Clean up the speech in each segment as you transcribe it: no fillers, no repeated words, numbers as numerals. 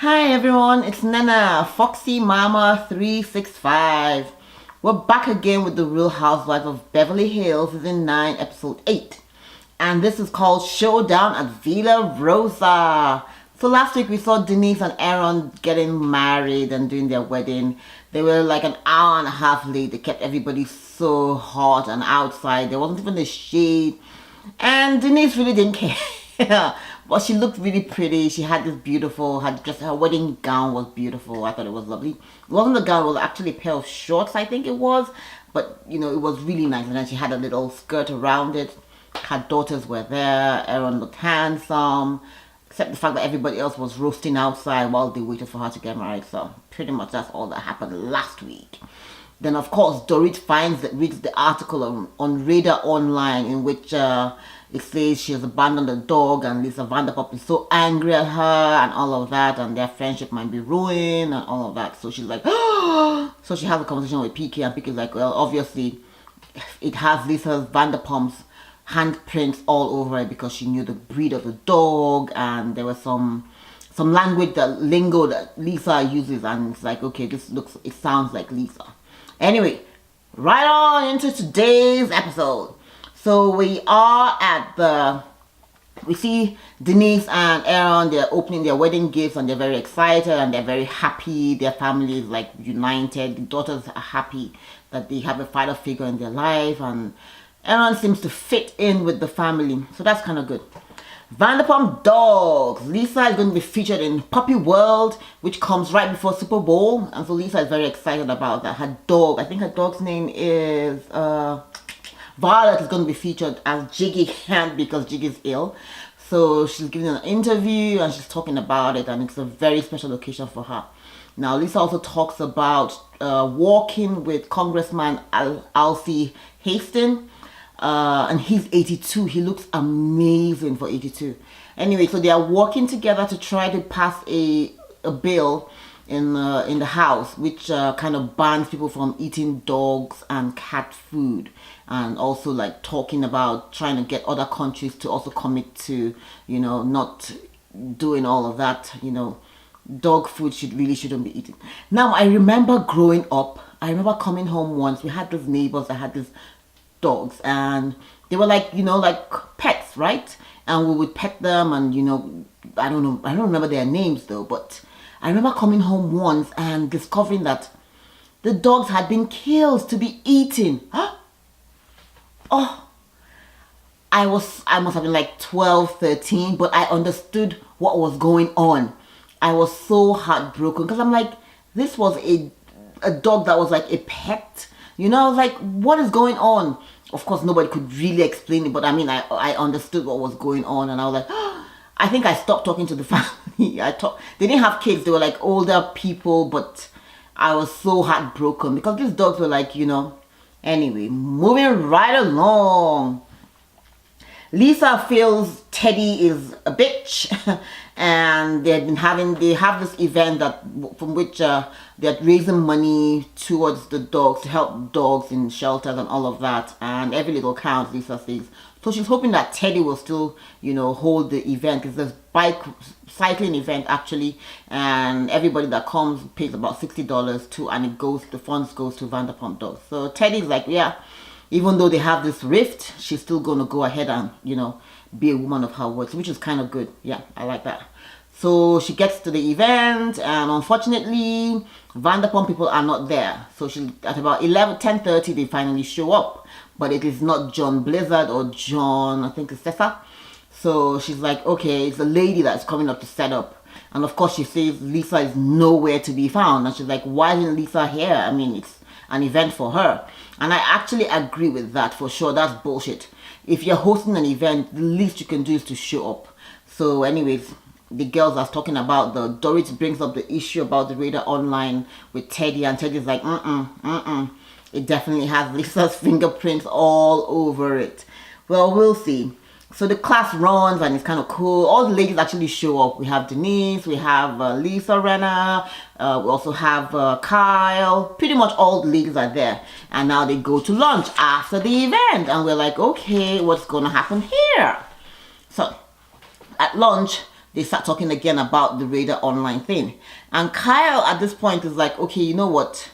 Hi everyone, it's Nana, Foxy Mama 365. We're back again with the Real Housewife of Beverly Hills, season 9, episode 8. And this is called Showdown at Villa Rossa. So last week we saw Dennise and Aaron getting married and doing their wedding. They were like an hour and a half late. They kept everybody so hot and outside. There wasn't even a shade. And Dennise really didn't care. But she looked really pretty. She had this beautiful, her wedding gown was beautiful. I thought it was lovely. It wasn't a gown, it was actually a pair of shorts, I think it was. But, you know, it was really nice. And then she had a little skirt around it. Her daughters were there. Aaron looked handsome. Except the fact that everybody else was roasting outside while they waited for her to get married. So, pretty much that's all that happened last week. Then, of course, Dorit reads the article on Radar Online in which it says she has abandoned the dog and Lisa Vander Pump is so angry at her and all of that, and their friendship might be ruined and all of that. So she's like, so she has a conversation with PK, and PK is like, well, obviously it has Lisa Vander Pump's handprints all over it because she knew the breed of the dog, and there was some language, that lingo that Lisa uses, and it's like, okay, it sounds like Lisa. Anyway, right on into today's episode. So we see Dennise and Aaron, they're opening their wedding gifts and they're very excited and they're very happy. Their family is like united. The daughters are happy that they have a father figure in their life, and Aaron seems to fit in with the family. So that's kind of good. Vanderpump Dogs. Lisa is going to be featured in Puppy World, which comes right before Super Bowl. And so Lisa is very excited about that. Her dog, I think her dog's name is Violet, is going to be featured as Jiggy because Jiggy's ill. So she's giving an interview and she's talking about it, and it's a very special occasion for her. Now Lisa also talks about walking with Congressman Alfie Hastings. And he's 82. He looks amazing for 82. Anyway, so they are working together to try to pass a bill in the house which kind of bans people from eating dogs and cat food, and also like talking about trying to get other countries to also commit to, you know, not doing all of that. You know, dog food shouldn't be eaten. Now I remember growing up, I remember coming home once. We had these neighbors that had this dogs, and they were like, you know, like pets, right? And we would pet them, and you know, I don't remember their names though, but I remember coming home once and discovering that the dogs had been killed to be eaten. Oh, I must have been like 12, 13, but I understood what was going on. I was so heartbroken because I'm like, this was a dog that was like a pet. You know, I was like, what is going on? Of course, nobody could really explain it, but I mean, I understood what was going on, and I was like, I think I stopped talking to the family. They didn't have kids, they were like older people, but I was so heartbroken because these dogs were like, you know. Anyway, moving right along. Lisa feels Teddy is a bitch, and they have this event from which they're raising money towards the dogs, to help dogs in shelters and all of that, and every little counts, Lisa says. So she's hoping that Teddy will still, you know, hold the event. It's this cycling event actually, and everybody that comes pays about $60 too, and the funds goes to Vanderpump Dogs. So Teddy's like, yeah, even though they have this rift, she's still going to go ahead and, you know, be a woman of her words, which is kind of good. Yeah, I like that. So she gets to the event, and unfortunately, Vanderpump people are not there. So at about 10:30, they finally show up. But it is not John Blizzard or John, I think it's Cesar. So she's like, okay, it's a lady that's coming up to set up. And of course, she says Lisa is nowhere to be found. And she's like, why isn't Lisa here? I mean, it's an event for her. And I actually agree with that for sure. That's bullshit. If you're hosting an event, the least you can do is to show up. So anyways, the girls are talking about Dorit brings up the issue about the Radar Online with Teddy, and Teddy's like, it definitely has Lisa's fingerprints all over it. Well, we'll see. So the class runs and it's kind of cool. All the ladies actually show up. We have Dennise, we have Lisa Rinna, we also have Kyle. Pretty much all the ladies are there. And now they go to lunch after the event. And we're like, okay, what's going to happen here? So at lunch, they start talking again about the Radar Online thing. And Kyle at this point is like, okay, you know what?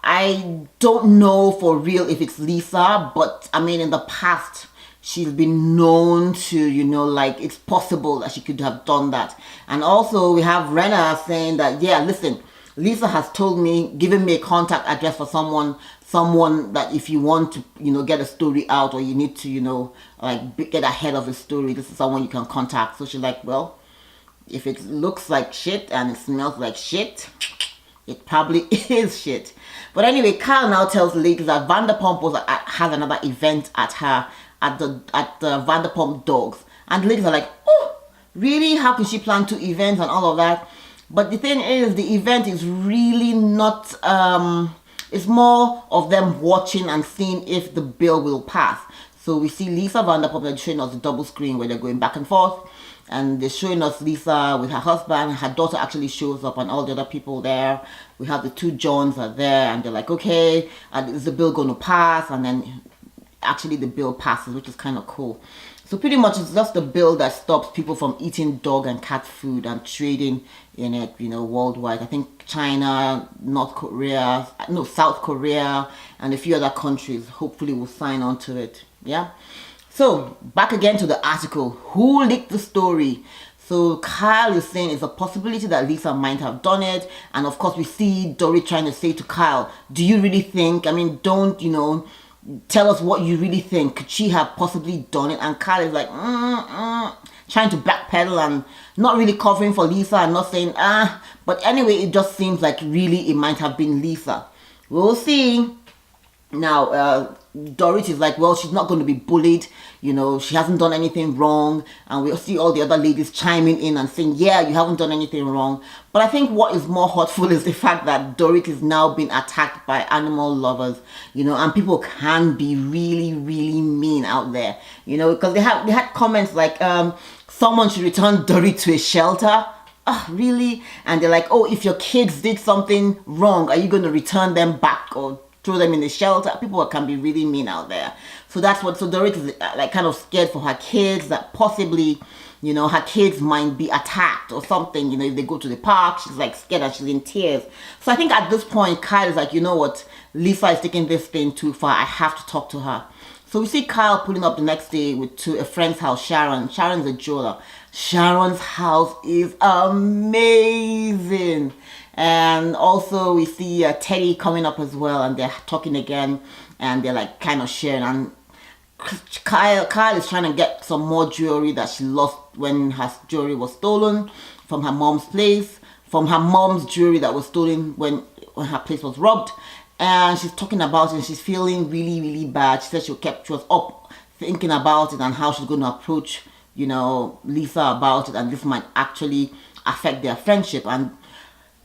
I don't know for real if it's Lisa, but I mean, in the past, she's been known to, you know, like, it's possible that she could have done that. And also, we have Renna saying that, yeah, listen, Lisa has told me, given me a contact address for someone that if you want to, you know, get a story out, or you need to, you know, like, get ahead of a story, this is someone you can contact. So she's like, well, if it looks like shit and it smells like shit, it probably is shit. But anyway, Kyle now tells the ladies that Vanderpump has another event at the Vanderpump Dogs. And the ladies are like, oh, really? How can she plan 2 events and all of that? But the thing is, the event is really not, it's more of them watching and seeing if the bill will pass. So we see Lisa Vander Pump, they're showing us the double screen where they're going back and forth. And they're showing us Lisa with her husband. Her daughter actually shows up, and all the other people there. We have the 2 Johns are there, and they're like, okay, is the bill going to pass? And then actually the bill passes, which is kind of cool. So pretty much it's just the bill that stops people from eating dog and cat food and trading in it, you know, worldwide. I think China, South Korea, and a few other countries hopefully will sign on to it. Yeah. So back again to the article. Who leaked the story? So Kyle is saying it's a possibility that Lisa might have done it. And of course we see Dorit trying to say to Kyle, do you really think, I mean, don't, you know, tell us what you really think. Could she have possibly done it? And Kyle is like, trying to backpedal and not really covering for Lisa and not saying, but anyway, it just seems like really it might have been Lisa. We'll see. Now, Dorit is like, well, she's not going to be bullied, you know, she hasn't done anything wrong. And we'll see all the other ladies chiming in and saying, yeah, you haven't done anything wrong. But I think what is more hurtful is the fact that Dorit is now being attacked by animal lovers, you know, and people can be really, really mean out there, you know, because they had comments like, someone should return Dorit to a shelter. Oh, really? And they're like, oh, if your kids did something wrong, are you going to return them back or throw them in the shelter? People can be really mean out there. So that's what, so Dorit is like kind of scared for her kids that possibly, you know, her kids might be attacked or something, you know, if they go to the park. She's like scared and she's in tears. So I think at this point, Kyle is like, you know what, Lisa is taking this thing too far. I have to talk to her. So we see Kyle pulling up the next day to a friend's house, Sharon. Sharon's a jeweler. Sharon's house is amazing. And also we see Teddy coming up as well, and they're talking again, and they're like kind of sharing. And Kyle is trying to get some more jewelry that she lost when her jewelry was stolen from her mom's place, from her mom's jewelry that was stolen when her place was robbed. And she's talking about it, and she's feeling really, really bad. She said she was up thinking about it and how she's going to approach, you know, Lisa about it, and this might actually affect their friendship. And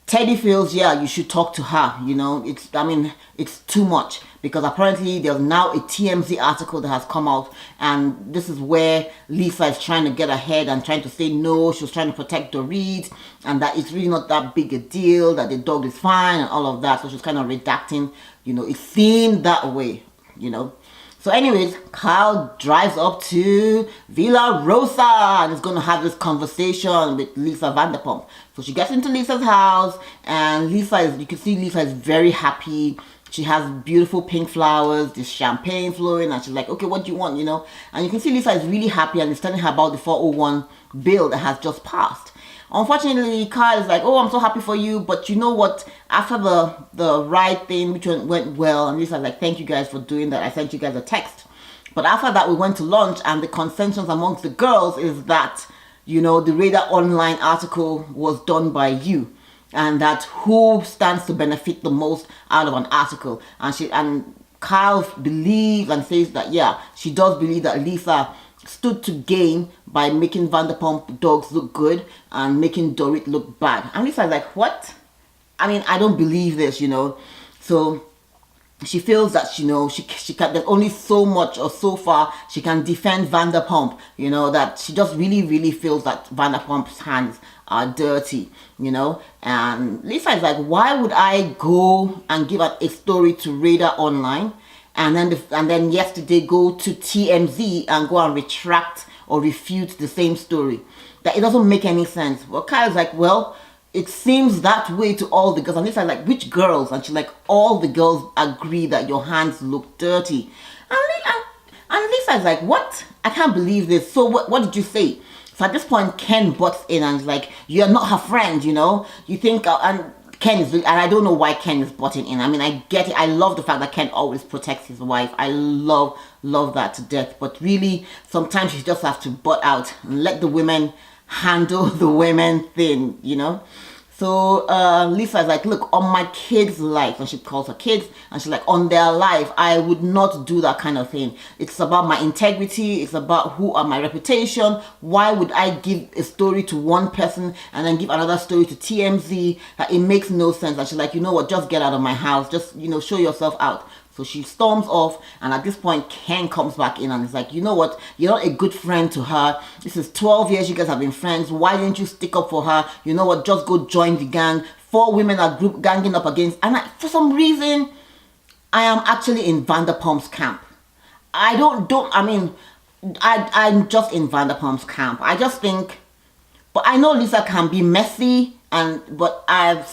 Teddy feels, yeah, you should talk to her, you know, it's too much, because apparently there's now a TMZ article that has come out, and this is where Lisa is trying to get ahead and trying to say no, she was trying to protect Dorit, and that it's really not that big a deal, that the dog is fine and all of that. So she's kind of redacting, you know, it seemed that way, you know. So anyways, Kyle drives up to Villa Rossa and is going to have this conversation with Lisa Vander Pump. So she gets into Lisa's house, and you can see Lisa is very happy. She has beautiful pink flowers, this champagne flowing, and she's like, okay, what do you want, you know? And you can see Lisa is really happy and is telling her about the 401 bill that has just passed. Unfortunately, Kyle is like, oh, I'm so happy for you, but you know what? After the ride thing, which went well, and Lisa's like, thank you guys for doing that. I sent you guys a text. But after that, we went to lunch, and the consensus amongst the girls is that, you know, the Radar Online article was done by you, and that who stands to benefit the most out of an article. And Kyle believes and says that, yeah, she does believe that Lisa stood to gain by making Vanderpump Dogs look good and making Dorit look bad. And Lisa's like, what? I mean, I don't believe this, you know. So she feels that, you know, she can, there's only so much or so far she can defend Vanderpump, you know, that she just really, really feels that Vanderpump's hands are dirty, you know. And Lisa is like, why would I go and give a story to Radar Online and then yesterday go to TMZ and go and retract or refute the same story? that it doesn't make any sense. Well, Kyle's like, well, it seems that way to all the girls. And Lisa's like, which girls? And she's like, all the girls agree that your hands look dirty. And Lisa's like, what? I can't believe this. So what did you say? So at this point, Ken butts in and is like, you're not her friend, you know? You think, and Ken is, and I don't know why Ken is butting in. I mean, I get it. I love the fact that Ken always protects his wife. I love that to death. But really, sometimes you just have to butt out and let the women handle the women thing, you know? So Lisa is like, look, on my kids' life, and she calls her kids, and she's like, on their life, I would not do that kind of thing. It's about my integrity. It's about who are my reputation. Why would I give a story to one person and then give another story to TMZ? It makes no sense. And she's like, you know what, just get out of my house. Just, you know, show yourself out. So she storms off, and at this point, Ken comes back in and is like, you know what? You're not a good friend to her. This is 12 years you guys have been friends. Why didn't you stick up for her? You know what? Just go join the gang. 4 women are group ganging up against. And for some reason, I am actually in Vander Pump's camp. I'm just in Vander Pump's camp. I just think, but I know Lisa can be messy, but I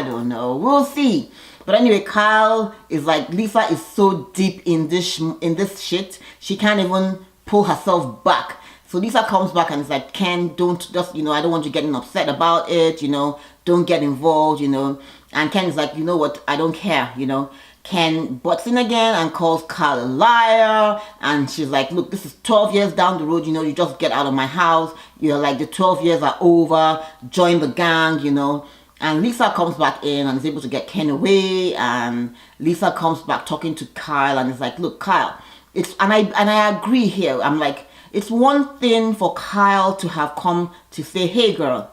don't know. We'll see. But anyway, Kyle is like, Lisa is so deep in this shit, she can't even pull herself back. So Lisa comes back and is like, Ken, don't just, you know, I don't want you getting upset about it, you know, don't get involved, you know. And Ken is like, you know what, I don't care, you know. Ken butts in again and calls Kyle a liar. And she's like, look, this is 12 years down the road, you know, you just get out of my house. You're like, the 12 years are over, join the gang, you know. And Lisa comes back in and is able to get Ken away, and Lisa comes back talking to Kyle and is like, look, Kyle, I agree here. I'm like, it's one thing for Kyle to have come to say, hey girl,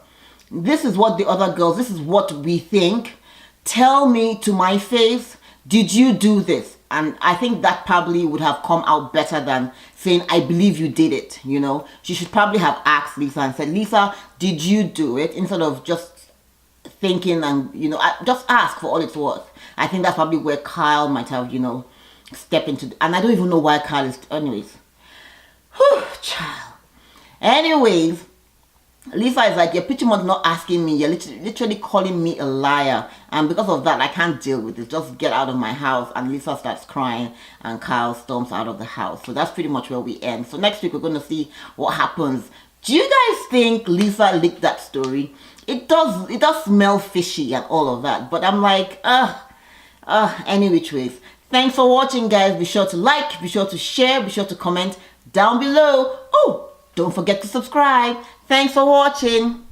this is what the other girls, this is what we think. Tell me to my face, did you do this? And I think that probably would have come out better than saying, I believe you did it, you know. She should probably have asked Lisa and said, Lisa, did you do it? Instead of just thinking and, you know, just ask for all it's worth. I think that's probably where Kyle might have, you know, stepped into, and I don't even know why Kyle is, anyways. Whew, child. Anyways, Lisa is like, you're pretty much not asking me, you're literally calling me a liar, and because of that, I can't deal with it. Just get out of my house. And Lisa starts crying, and Kyle storms out of the house. So that's pretty much where we end. So next week, we're going to see what happens. Do you guys think Lisa leaked that story? It does smell fishy and all of that, but I'm like, any which ways. Thanks for watching, guys. Be sure to like, be sure to share, be sure to comment down below. Oh, don't forget to subscribe. Thanks for watching.